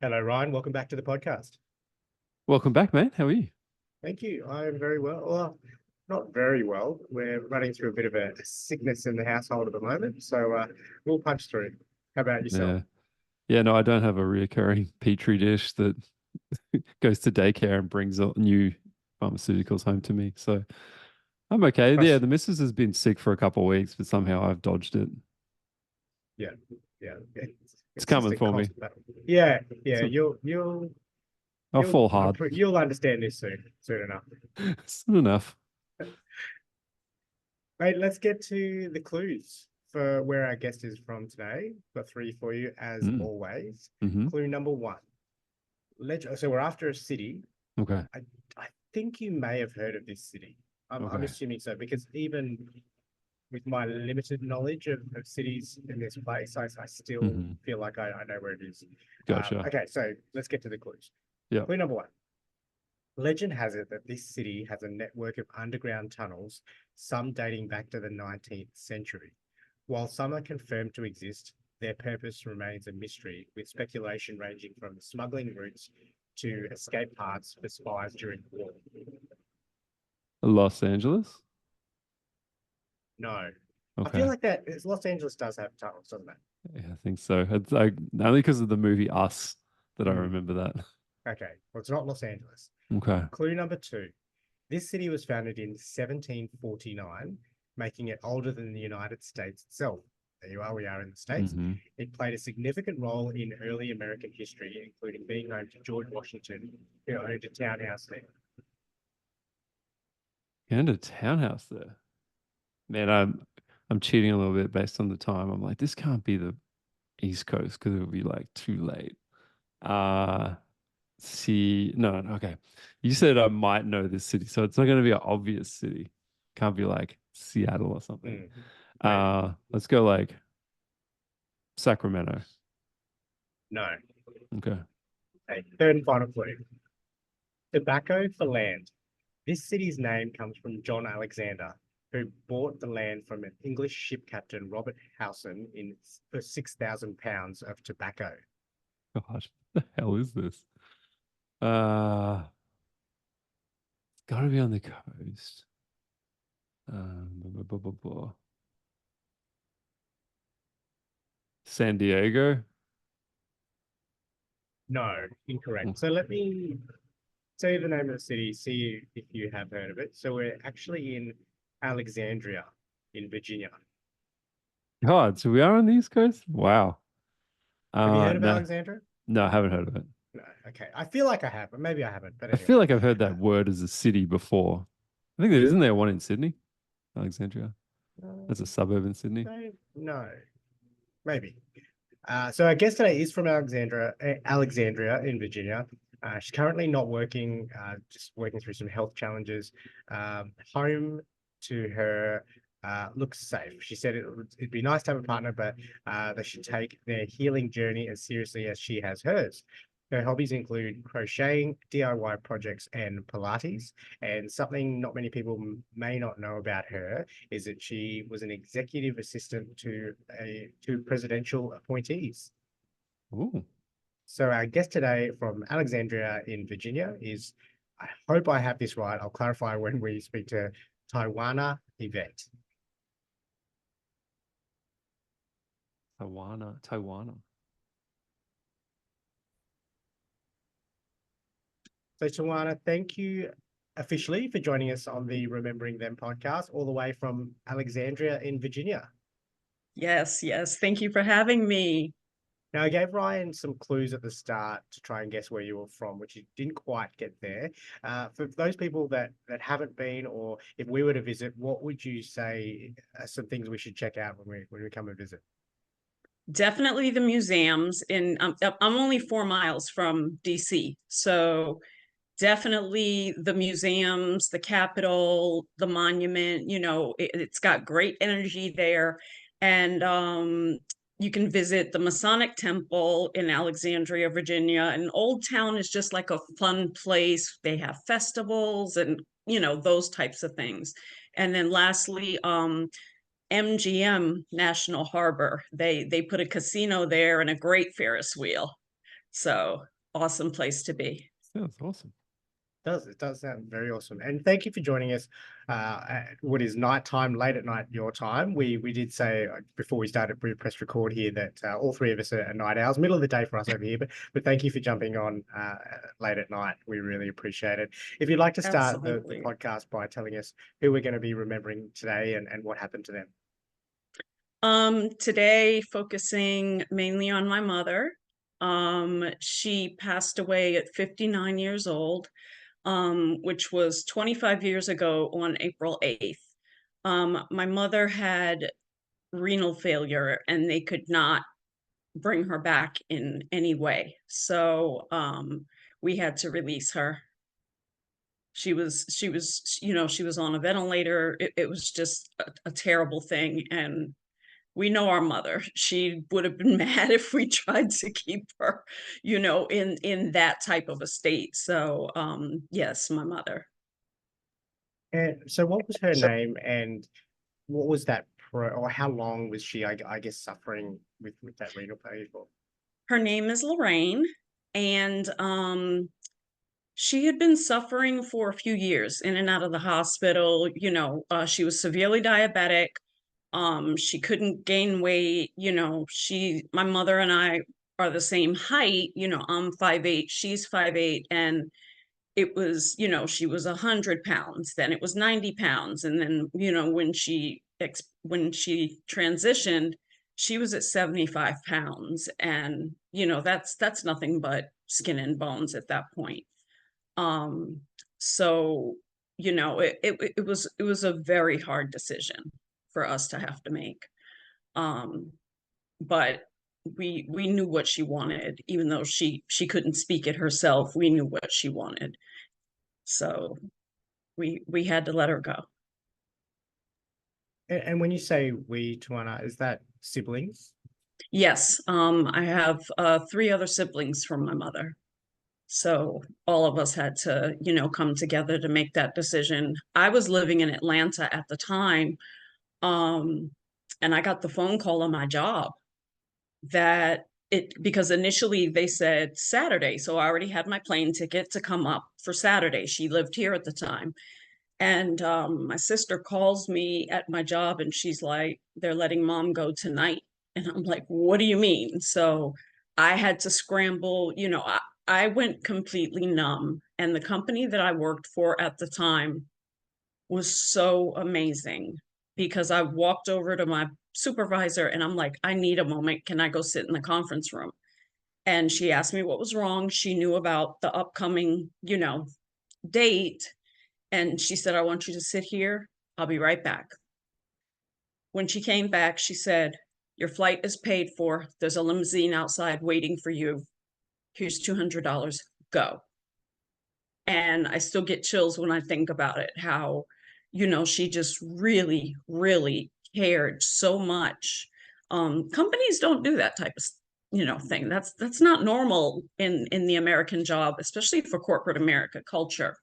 Hello, Ryan. Welcome back to the podcast. Welcome back, mate. How are you? Thank you. I'm very well. Well, not very well. We're running through a bit of a sickness in the household at the moment, so we'll punch through. How about yourself? Yeah. Yeah, no, I don't have a reoccurring petri dish that goes to daycare and brings out new pharmaceuticals home to me. So I'm okay. Yeah, Trust. the missus has been sick for a couple of weeks, but somehow I've dodged it. Yeah, yeah. It's It's just coming a for me. constant battle. Yeah, yeah. So I'll You'll fall hard. you'll understand this soon enough. Soon enough. Mate, let's get to the clues for where our guest is from today. Got three for you as Mm. always. Hmm. Clue number one. So we're after a city. Okay. I I think you may have heard of this city. I'm Okay. assuming so because even with my limited knowledge of cities in this place, I still Hmm. feel like I know where it is. Gotcha. Okay, so let's get to the clues. Yeah. Clue number one. Legend has it that this city has a network of underground tunnels, some dating back to the 19th century. While some are confirmed to exist, their purpose remains a mystery, with speculation ranging from smuggling routes to escape paths for spies during the war. Los Angeles? No. I feel Okay. like that Los Angeles does have tunnels, doesn't it? Yeah, I think so. It's like only because of the movie Us that I Hmm. remember that. Okay. Well, it's not Los Angeles. Okay. Clue number two. This city was founded in 1749, making it older than the United States itself. There you are, we are in the States. Hmm. It played a significant role in early American history, including being home to George Washington, who owned a townhouse there. And a townhouse there. Man, I'm cheating a little bit based on the time. I'm like, this can't be the East Coast because it would be like too late. Uh see, no, no, okay. You said I might know this city, so it's not going to be an obvious city. Can't be like Seattle or something. Hmm, maybe. Let's go like Sacramento. No. Okay. Okay. Third and final clue. Tobacco for land. This city's name comes from John Alexander, who bought the land from an English ship captain, Robert Howson, for £6,000 of tobacco. Gosh, what the hell is this? Uh, it's gotta be on the coast. Blah, blah, blah, blah, blah. San Diego. No, incorrect. Oh, So let me tell you the name of the city, see if you have heard of it. So we're actually in Alexandria in Virginia. God, so we are on the East Coast? Wow. Have you heard of No, Alexandria? no, I haven't heard of it. No. Okay. I feel like I have, but maybe I haven't. But I anyway. feel like I've heard Uh, that word as a city before. I think there isn't there one in Sydney, Alexandria. That's a um, suburb in Sydney. no, maybe. So our guest today is from Alexandria in Virginia. She's currently not working, just working through some health challenges. Home to her looks safe. She said it'd be nice to have a partner, but they should take their healing journey as seriously as she has hers. Her hobbies include crocheting, DIY projects, and Pilates. And something not many people may not know about her is that she was an executive assistant to presidential appointees. Ooh. So our guest today from Alexandria in Virginia is, I hope I have this right. I'll clarify when we speak to Tywanah Evette. Tywanah. So Tawana, thank you officially for joining us on the Remembering Them podcast, all the way from Alexandria in Virginia. Yes, yes. Thank you for having me. Now, I gave Ryan some clues at the start to try and guess where you were from, which he didn't quite get there. For those people that haven't been, or if we were to visit, what would you say are some things we should check out when we come and visit? Definitely the museums in I'm only 4 miles from DC. So definitely the museums, the Capitol, the monument, it's got great energy there. And you can visit the Masonic Temple in Alexandria, Virginia. And Old Town is just like a fun place. They have festivals and, those types of things. And then lastly, MGM National Harbor. They put a casino there and a great Ferris wheel. So awesome place to be. Sounds awesome. It does sound very awesome. And thank you for joining us at what is nighttime, late at night your time. We did say before we started press record here that all three of us are night owls, middle of the day for us over here. But thank you for jumping on late at night. We really appreciate it. If you'd like to start the Absolutely. podcast by telling us who we're going to be remembering today and what happened to them. Today focusing mainly on my mother. She passed away at 59 years old, which was 25 years ago on April 8th. My mother had renal failure and they could not bring her back in any way. So we had to release her. She was, she was on a ventilator. It was just a terrible thing. And we know our mother. She would have been mad if we tried to keep her, in that type of a state. So yes, my mother. And so what was her name and what was that or how long was she, I guess, suffering with that renal failure for? Her name is Lorraine, and she had been suffering for a few years in and out of the hospital. She was severely diabetic. She couldn't gain weight. My mother and I are the same height. I'm 5'8", she's 5'8", and it was, she was 100 pounds, then it was 90 pounds. And then, when she transitioned, she was at 75 pounds. And, that's nothing but skin and bones at that point. So, it was a very hard decision for us to have to make. But we knew what she wanted, even though she couldn't speak it herself. We knew what she wanted. So we had to let her go. And when you say we, Tywanah, is that siblings? Yes, I have 3 other siblings from my mother. So all of us had to, come together to make that decision. I was living in Atlanta at the time, and I got the phone call on my job that because initially they said Saturday. So I already had my plane ticket to come up for Saturday. She lived here at the time. And my sister calls me at my job and she's like, they're letting mom go tonight. And I'm like, what do you mean? So I had to scramble, I went completely numb. And the company that I worked for at the time was so amazing because I walked over to my supervisor and I'm like, I need a moment. Can I go sit in the conference room? And she asked me what was wrong. She knew about the upcoming, date. And she said, I want you to sit here. I'll be right back. When she came back, she said, your flight is paid for. There's a limousine outside waiting for you. Here's $200. Go. And I still get chills when I think about it, how, she just really, really cared so much. Companies don't do that type of, thing. That's not normal in the American job, especially for corporate America culture.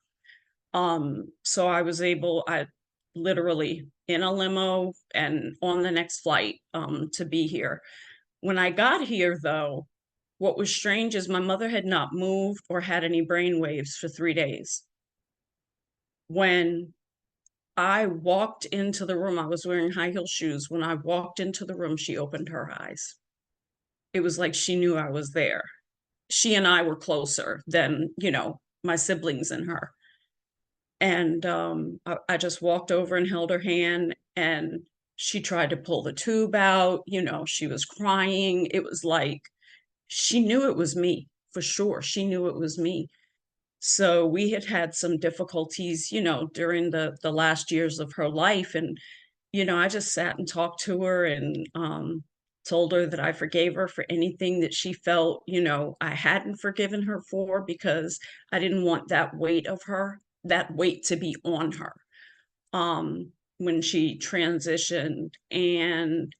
So I literally in a limo and on the next flight to be here. When I got here, though, what was strange is my mother had not moved or had any brain waves for 3 days. When I walked into the room, I was wearing high heel shoes. When I walked into the room, she opened her eyes. It was like she knew I was there. She and I were closer than, my siblings and her. And I just walked over and held her hand, and she tried to pull the tube out. She was crying. It was like she knew it was me for sure. She knew it was me. So we had some difficulties, during the last years of her life. And, I just sat and talked to her and told her that I forgave her for anything that she felt, I hadn't forgiven her for, because I didn't want that weight to be on her when she transitioned. And,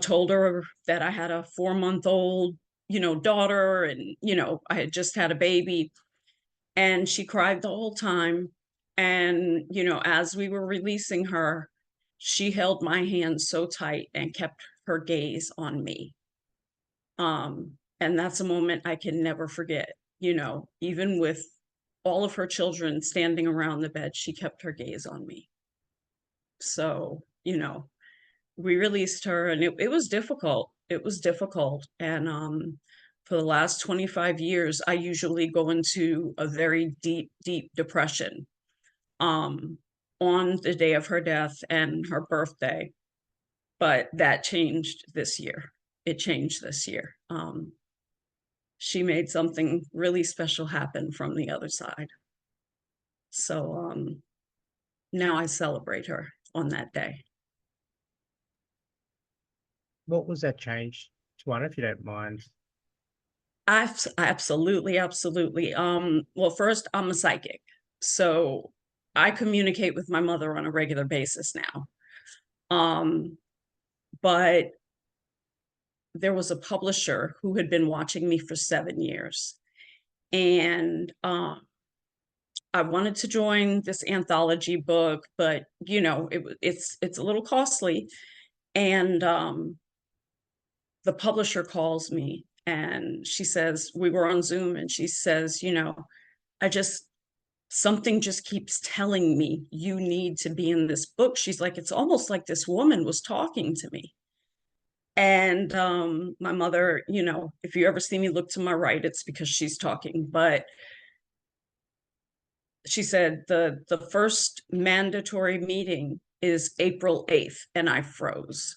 told her that I had a 4-month-old, daughter, and, I had just had a baby. And she cried the whole time. And, as we were releasing her, she held my hand so tight and kept her gaze on me. And that's a moment I can never forget. You know, even with all of her children standing around the bed, she kept her gaze on me. So, you know, we released her, and it was difficult. It was difficult. And for the last 25 years, I usually go into a very deep, deep depression um, on the day of her death and her birthday. But that changed this year. It changed this year. She made something really special happen from the other side. So now I celebrate her on that day. What was that change, Tywanah, if you don't mind? Absolutely, absolutely. Well, first, I'm a psychic, so I communicate with my mother on a regular basis now. But there was a publisher who had been watching me for 7 years, and I wanted to join this anthology book, but you know, it's a little costly. And the publisher calls me and she says, we were on Zoom, and she says, you know, I just, something just keeps telling me you need to be in this book. She's like, it's almost like this woman was talking to me. And my mother, you know, if you ever see me look to my right, it's because she's talking. But she said the first mandatory meeting is April 8th, and I froze.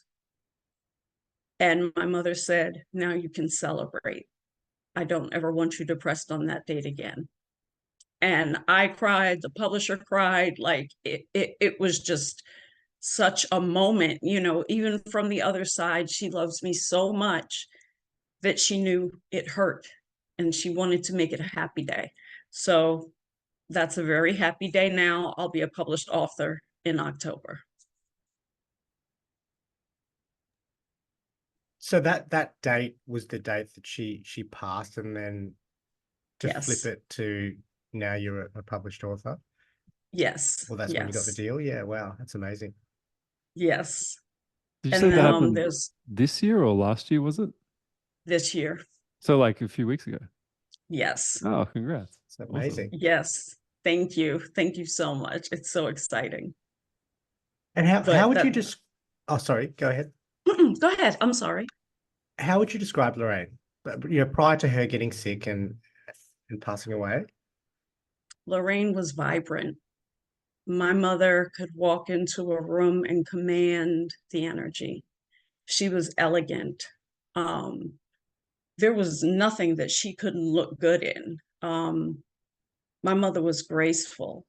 And my mother said, now you can celebrate. I don't ever want you depressed on that date again. And I cried, the publisher cried, like it was just such a moment, you know, even from the other side, she loves me so much that she knew it hurt and she wanted to make it a happy day. So that's a very happy day now. I'll be a published author in October. So that date was the date that she passed, and then to Yes. flip it to now you're a published author. Yes. Well, that's when you got the deal. Yeah, wow, that's amazing. Yes. Did you And say that then happened there's this year or last year, was it? this year. So like a few weeks ago. Yes. Oh, congrats. It's amazing. Awesome. Yes. Thank you. Thank you so much. It's so exciting. And how But would you that- just? Oh, sorry. Go ahead. Go ahead. I'm sorry. How would you describe Lorraine? You know, prior to her getting sick and passing away. Lorraine was vibrant. My mother could walk into a room and command the energy. She was elegant. There was nothing that she couldn't look good in. My mother was graceful.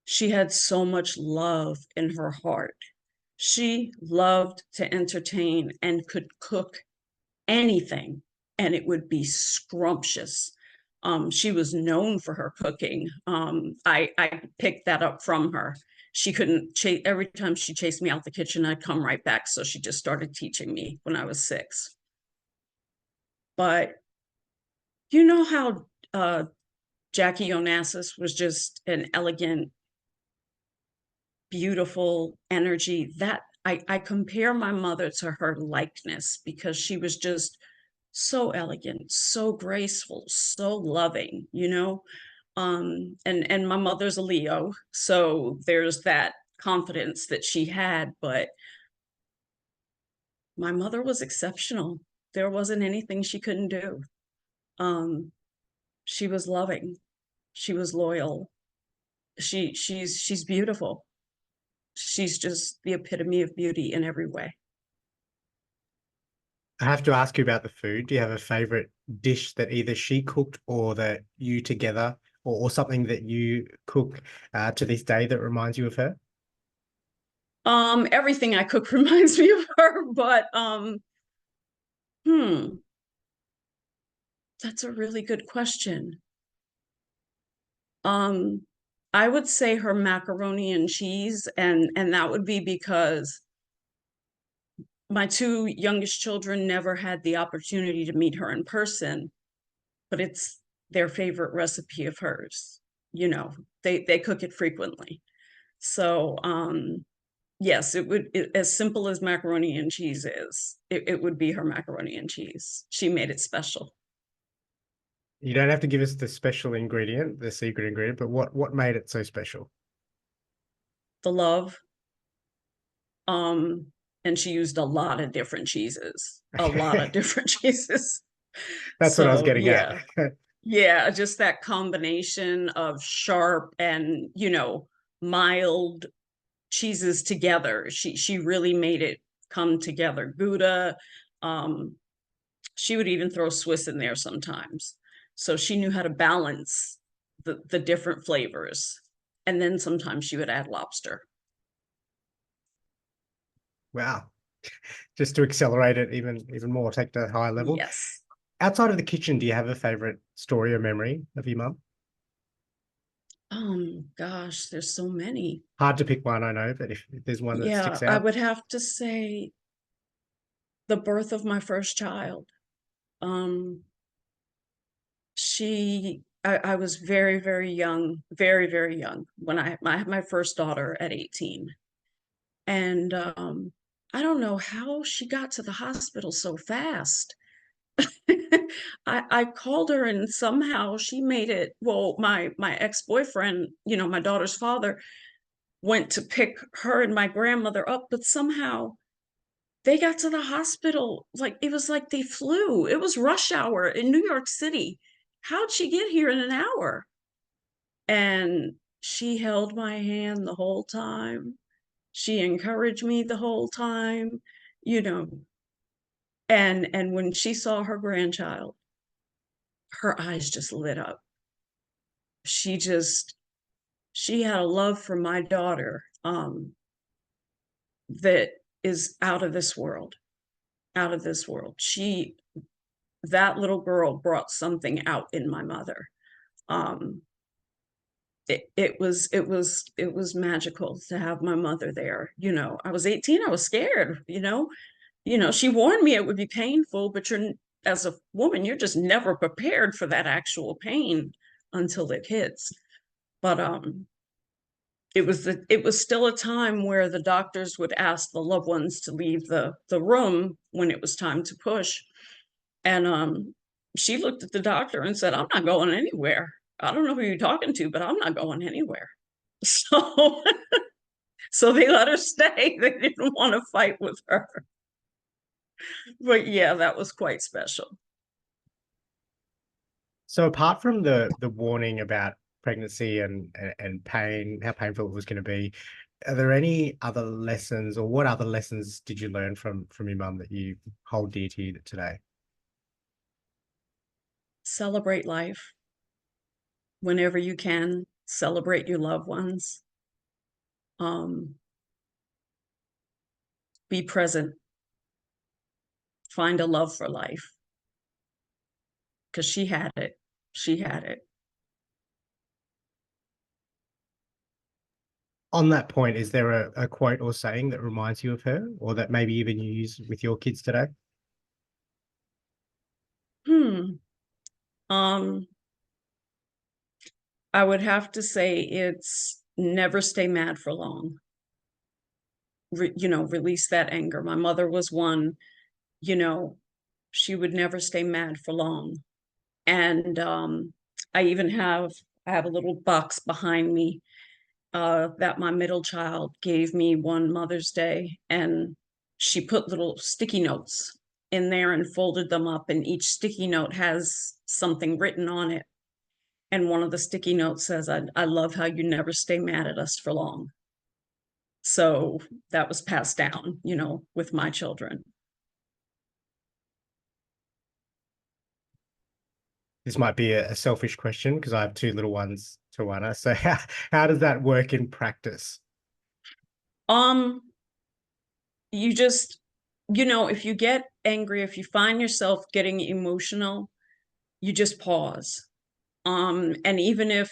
She had so much love in her heart. She loved to entertain and could cook anything, and it would be scrumptious. She was known for her cooking. I picked that up from her. She couldn't chase, every time she chased me out the kitchen, I'd come right back. So she just started teaching me when I was 6. But you know how Jackie Onassis was just an elegant, beautiful energy? That I compare my mother to her likeness, because she was just so elegant, so graceful, so loving, you know. And my mother's a Leo, so there's that confidence that she had. But my mother was exceptional. There wasn't anything she couldn't do. She was loving, she was loyal, she's beautiful. She's just the epitome of beauty in every way. I have to ask you about the food. Do you have a favorite dish that either she cooked or that you together, or something that you cook to this day that reminds you of her? Everything I cook reminds me of her, but that's a really good question. I would say her macaroni and cheese, and that would be because my 2 youngest children never had the opportunity to meet her in person, but it's their favorite recipe of hers. You know, they cook it frequently. So Yes, as simple as macaroni and cheese is, it would be her macaroni and cheese. She made it special. You don't have to give us the special ingredient, the secret ingredient, but what made it so special? The love. And she used a lot of different cheeses, a lot of different cheeses. That's what I was So getting yeah, at. yeah, just that combination of sharp and, mild cheeses together. She really made it come together. Gouda, um, she would even throw Swiss in there sometimes. So she knew how to balance the different flavors. And then sometimes she would add lobster. Wow. Just to accelerate it even more, take to a higher level. Yes. Outside of the kitchen, do you have a favorite story or memory of your mum? Gosh, there's so many. Hard to pick one, I know, but if there's one that Yeah, sticks I out. would have to say the birth of my first child. Um, I was very, very young, very, very young when I had my first daughter at 18. And I don't know how she got to the hospital so fast. I called her and somehow she made it. Well, my ex-boyfriend, my daughter's father, went to pick her and my grandmother up, but somehow they got to the hospital like it was like they flew. It was rush hour in New York City. How'd she get here in an hour? And she held my hand the whole time. She encouraged me the whole time, you know. And when she saw her grandchild, her eyes just lit up. She just she had a love for my daughter that is out of this world, out of this world. That little girl brought something out in my mother. Um, it was magical to have my mother there. I was 18, I was scared, she warned me it would be painful, but as a woman, you're just never prepared for that actual pain until it hits. But it was still a time where the doctors would ask the loved ones to leave the room when it was time to push. And she looked at the doctor and said, "I'm not going anywhere. I don't know who you're talking to, but I'm not going anywhere." So so they let her stay. They didn't want to fight with her. But yeah, that was quite special. So apart from the warning about pregnancy and pain, how painful it was going to be, are there any other lessons, or what other lessons did you learn from your mum that you hold dear to you today? Celebrate life whenever you can. Celebrate your loved ones. Um, be present. Find a love for life because she had it. She had it. On that point, is there a quote or saying that reminds you of her, or that maybe even you use with your kids today? Hmm. Um, I would have to say it's never stay mad for long. Release that anger. My mother was one, you know, she would never stay mad for long. And I have a little box behind me that my middle child gave me one Mother's Day, and she put little sticky notes in there and folded them up, and each sticky note has something written on it. And one of the sticky notes says, I love how you never stay mad at us for long. So that was passed down, with my children. This might be a selfish question because I have two little ones, Tywanah. So how does that work in practice? Um, you just, if you get angry, if you find yourself getting emotional, you just pause. And even if,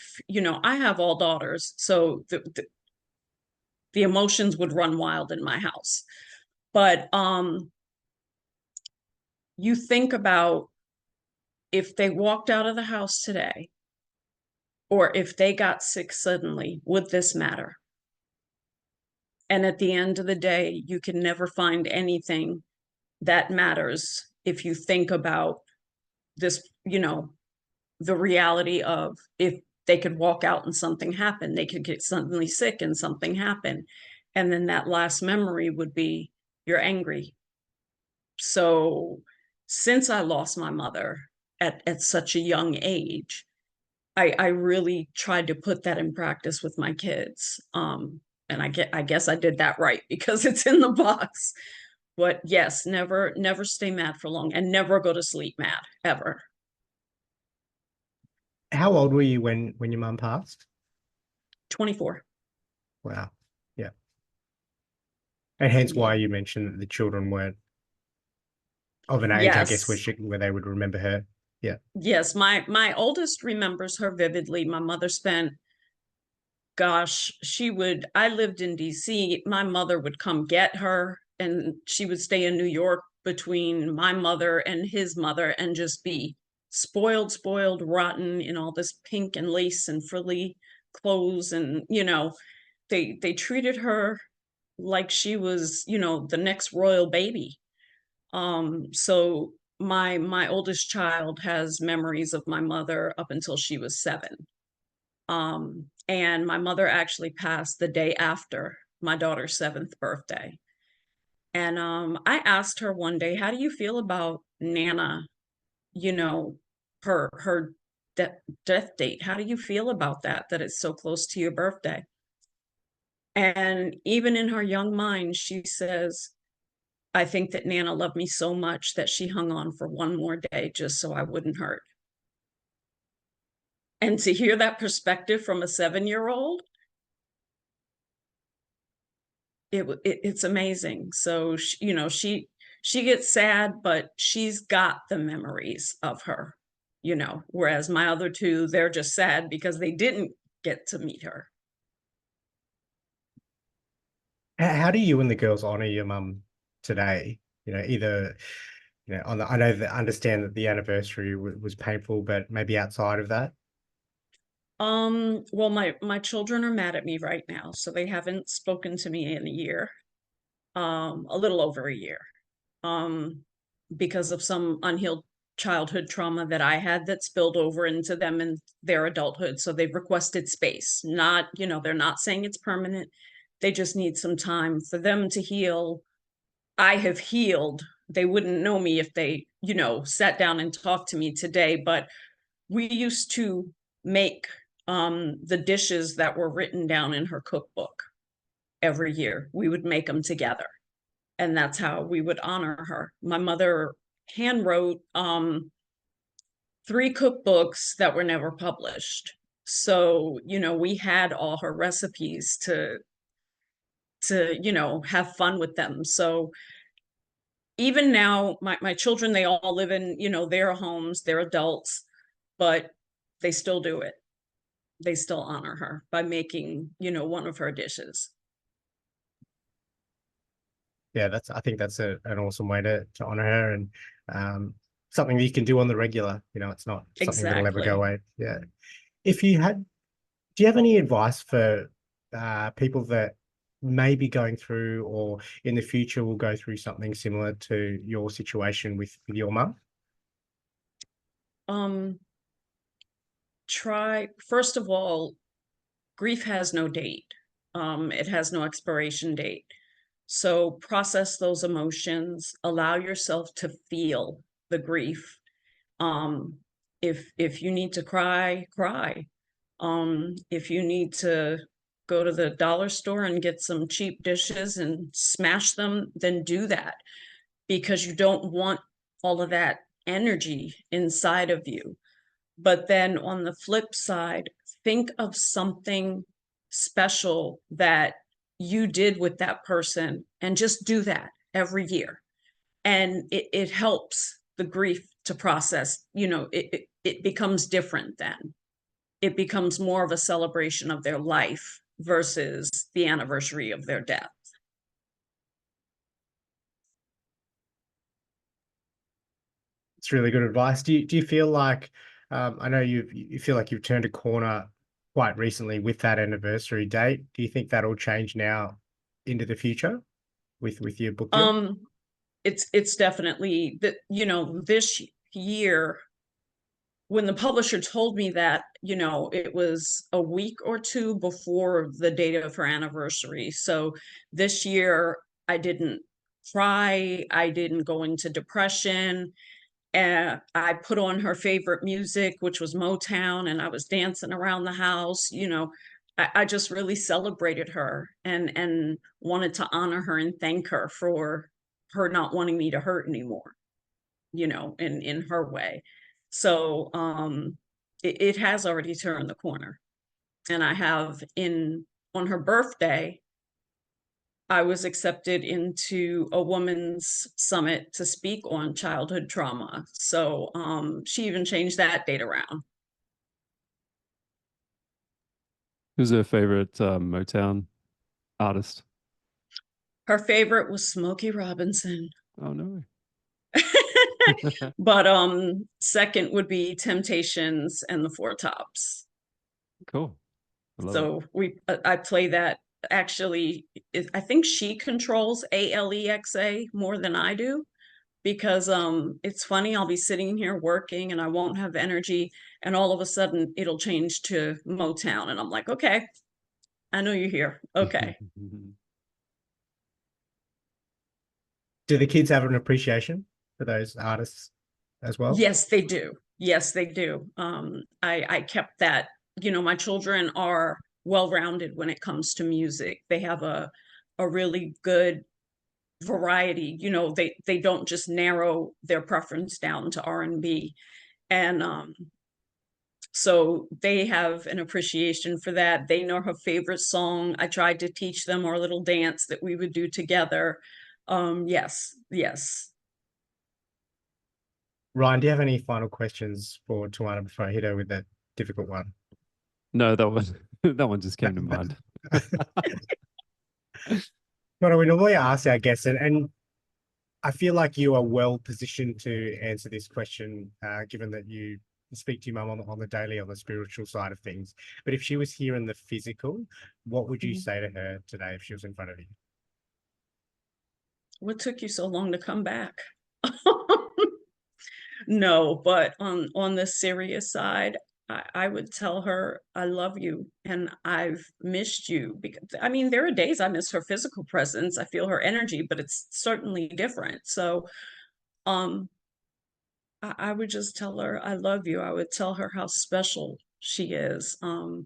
I have all daughters, so the emotions would run wild in my house. But you think about if they walked out of the house today, or if they got sick suddenly, would this matter? And at the end of the day, you can never find anything that matters if you think about this, the reality of if they could walk out and something happened, they could get suddenly sick and something happened. And then that last memory would be, you're angry. So since I lost my mother at such a young age, I really tried to put that in practice with my kids. And I guess I did that right because it's in the box. But yes, never stay mad for long, and never go to sleep mad ever. How old were you when your mum passed? 24. Wow. Yeah. And hence why Yeah. you mentioned that the children weren't of an age, I guess, Yes. where they would remember her. Yeah. Yes, my oldest remembers her vividly. My mother spent, gosh, I lived in DC. My mother would come get her, and she would stay in New York between my mother and his mother and just be spoiled, rotten in all this pink and lace and frilly clothes. And, they treated her like she was, the next royal baby. So my oldest child has memories of my mother up until she was 7. And my mother actually passed the day after my daughter's 7th birthday. And I asked her one day, how do you feel about Nana, you know, her death date? How do you feel about that it's so close to your birthday? And even in her young mind, she says, I think that Nana loved me so much that she hung on for one more day just so I wouldn't hurt. And to hear that perspective from a 7-year-old, it's amazing. So she gets sad, but she's got the memories of her, whereas my other two, they're just sad because they didn't get to meet her. How do you and the girls honor your mum today? Either, I know that understand that the anniversary was painful, but maybe outside of that. Well, my children are mad at me right now, so they haven't spoken to me in a year, a little over a year, because of some unhealed childhood trauma that I had that spilled over into them in their adulthood. So they've requested space. Not, they're not saying it's permanent. They just need some time for them to heal. I have healed. They wouldn't know me if they, sat down and talked to me today, but we used to make the dishes that were written down in her cookbook every year. We would make them together, and that's how we would honor her. My mother hand wrote 3 cookbooks that were never published. So, we had all her recipes to have fun with them. So even now, my children, they all live in, their homes, they're adults, but they still do it. They still honor her by making, one of her dishes. Yeah, I think that's an awesome way to honor her, and something that you can do on the regular. It's not something that'll ever go Exactly. away. Yeah. If you had, do you have any advice for people that may be going through or in the future will go through something similar to your situation with your mum? Um, first of all, grief has no date. It has no expiration date. So process those emotions, allow yourself to feel the grief. Um, if you need to cry, cry. If you need to go to the dollar store and get some cheap dishes and smash them, then do that, because you don't want all of that energy inside of you. But then on the flip side, think of something special that you did with that person and just do that every year. And it helps the grief to process. It becomes different then. It becomes more of a celebration of their life versus the anniversary of their death. It's really good advice. Do you feel like I know you feel like you've turned a corner quite recently with that anniversary date. Do you think that'll change now into the future with your book deal? It's definitely that, this year, when the publisher told me that, it was a week or two before the date of her anniversary. So this year I didn't cry, I didn't go into depression. And I put on her favorite music, which was Motown, and I was dancing around the house. I just really celebrated her and wanted to honor her and thank her for her not wanting me to hurt anymore, in her way. So it has already turned the corner. And I have on her birthday, I was accepted into a women's summit to speak on childhood trauma. So she even changed that date around. Who's her favorite Motown artist? Her favorite was Smokey Robinson. Oh no. But second would be Temptations and the Four Tops. Cool. I love So I play that. Actually, I think she controls Alexa more than I do, because it's funny, I'll be sitting here working and I won't have energy, and all of a sudden it'll change to Motown and I'm like, okay, I know you're here. Okay. Do the kids have an appreciation for those artists as well? Yes, they do. Yes, they do. I kept that. My children are well-rounded when it comes to music. They have a really good variety. They don't just narrow their preference down to R&B. And so they have an appreciation for that. They know her favorite song. I tried to teach them our little dance that we would do together. Yes, yes. Ryan, do you have any final questions for Tywanah before I hit her with that difficult one? No, that one just came to mind. What we normally ask our guests, and I feel like you are well positioned to answer this question, given that you speak to your mum on the daily, on the spiritual side of things. But if she was here in the physical, what would you say to her today if she was in front of you? What took you so long to come back? No, but on the serious side, I would tell her I love you and I've missed you, because there are days I miss her physical presence. I feel her energy, but it's certainly different. So I would just tell her I love you. I would tell her how special she is. I'm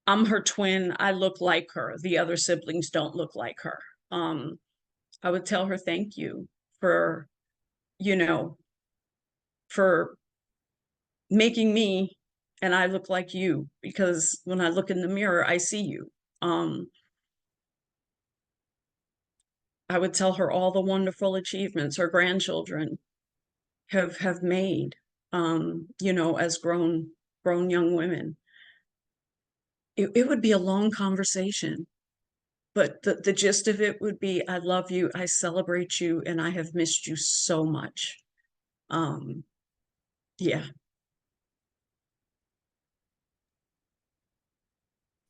her twin. I look like her. The other siblings don't look like her. I would tell her thank you for, you know, for making me and I look like you, because when I look in the mirror, I see you. I would tell her all the wonderful achievements her grandchildren have made, as grown young women. It would be a long conversation, but the gist of it would be, I love you, I celebrate you, and I have missed you so much. Yeah.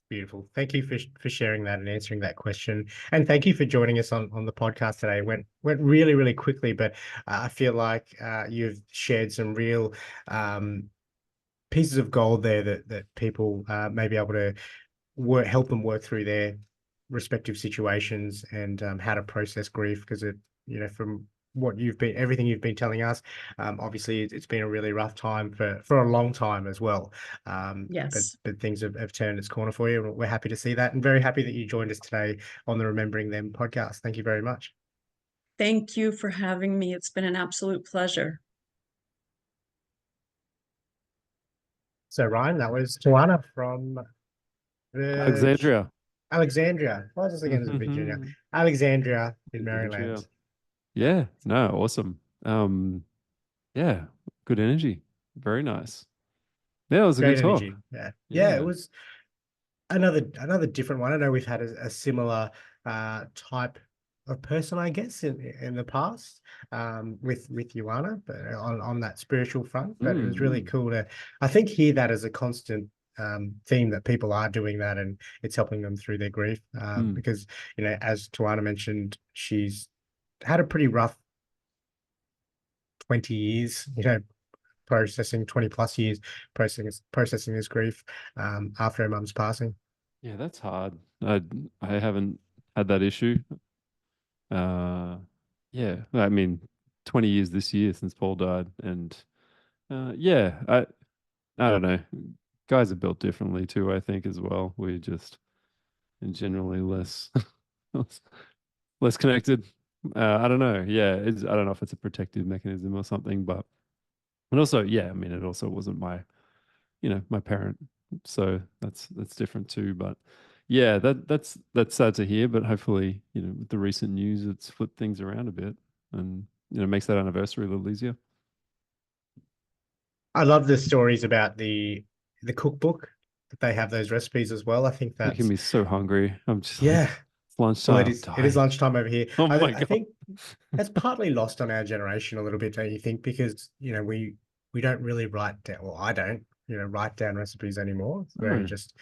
Beautiful. Thank you for sharing that and answering that question. And thank you for joining us on the podcast today. It went really, really quickly, but I feel like you've shared some real pieces of gold there that people may be able to help them work through their respective situations, and how to process grief, because from what everything you've been telling us, obviously it's been a really rough time for a long time as well. Yes. But things have turned its corner for you. We're happy to see that, and very happy that you joined us today on the Remembering Them podcast. Thank you very much. Thank you for having me. It's been an absolute pleasure. So Ryan, that was Tywanah from Alexandria. Alexandria. Why was this again in Virginia? Alexandria in Maryland. Yeah, no, awesome. Yeah, good energy. Very nice. Yeah, it was a Great good talk. energy. Yeah, it was another different one. I know we've had a similar type of person, I guess, in the past, with Tywanah, but on that spiritual front. But it was really cool to, I think, hear that as a constant theme that people are doing that, and it's helping them through their grief. Because, you know, as Tywanah mentioned, she's had a pretty rough 20 years, you know, processing 20 plus years, processing this grief after her mum's passing. Yeah, that's hard. I haven't had that issue. Yeah, I mean, 20 years this year since Paul died, and yeah, I don't know. Guys are built differently too, I think, as well. We're just generally less less less connected. I don't know. Yeah, I don't know if it's a protective mechanism or something, but and also, yeah, I mean, it also wasn't my, you know, my parent, so that's different too. But yeah, that's sad to hear. But hopefully, you know, with the recent news, it's flipped things around a bit, and you know, makes that anniversary a little easier. I love the stories about the cookbook, that they have those recipes as well. I think Making that's, me so hungry. I'm just like, yeah. it's Well, lunchtime. I'm it is dying. lunchtime over here. Oh my I God. think that's partly lost on our generation a little bit, don't you think? Because, you know, we don't really write down, well, I don't, you know, write down recipes anymore. It's very No, just,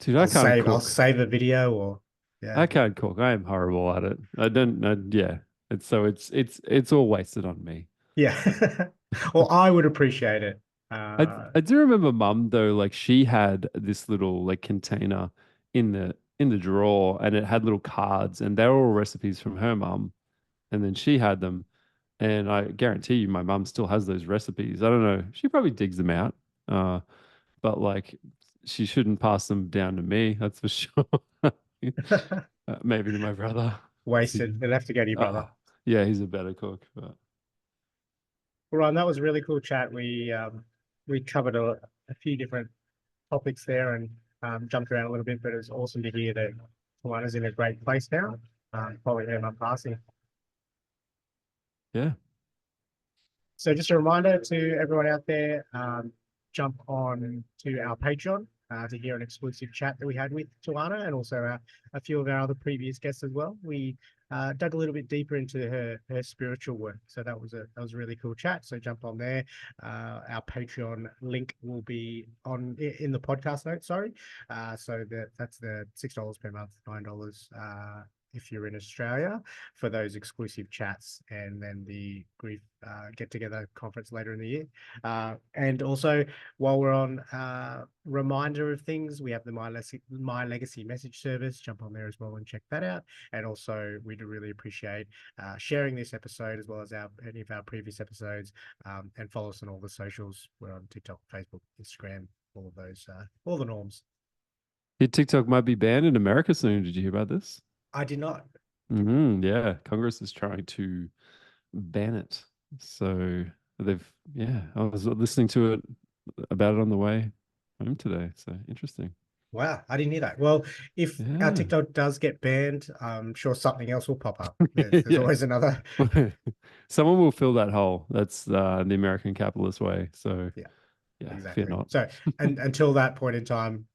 dude, I can't I'll cook. save a video, or I yeah. can't cook. I am horrible at it. I don't know. Yeah. It's all wasted on me. Yeah. Well, I would appreciate it. Uh, I do remember mum though, like she had this little like container in the drawer and it had little cards and they were all recipes from her mum. And then she had them. And I guarantee you my mum still has those recipes. I don't know. She probably digs them out. Uh, but like she shouldn't pass them down to me, that's for sure. Maybe to my brother. Wasted. It'll have to go to your brother. Yeah, he's a better cook. But Well, Ryan, that was a really cool chat. We covered a few different topics there, and jumped around a little bit, but it was awesome to hear that Tawana's in a great place now, following her mum passing. yeah, So just a reminder to everyone out there, jump on to our Patreon to hear an exclusive chat that we had with Tywanah, and also a few of our other previous guests as well. We dug a little bit deeper into her spiritual work, so that was a really cool chat. So jump on there. Our Patreon link will be in the podcast notes. Sorry, so that's the $6 per month, $9 if you're in Australia, for those exclusive chats, and then the grief get together conference later in the year. And also, while we're on reminder of things, we have the My Legacy message service. Jump on there as well and check that out. And also, we do really appreciate sharing this episode as well as any of our previous episodes. And follow us on all the socials. We're on TikTok, Facebook, Instagram, all of those, all the norms. your TikTok might be banned in America soon. Did you hear about this? I did not. Yeah, Congress is trying to ban it. So yeah, I was listening to it about it on the way home today. So interesting. Wow, I didn't hear that. Well, if our Yeah. TikTok does get banned, I'm sure something else will pop up. There's Yeah. always another. Someone will fill that hole. That's the American capitalist way. So Yeah, yeah, fear exactly. not. So, and until that point in time,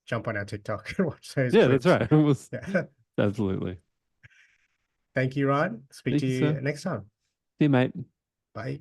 jump on our TikTok and watch those Yeah, that's clips. right. It was Yeah. absolutely. Thank you, Ryan. Speak Thank to you, you sir. next time. See you, mate. Bye.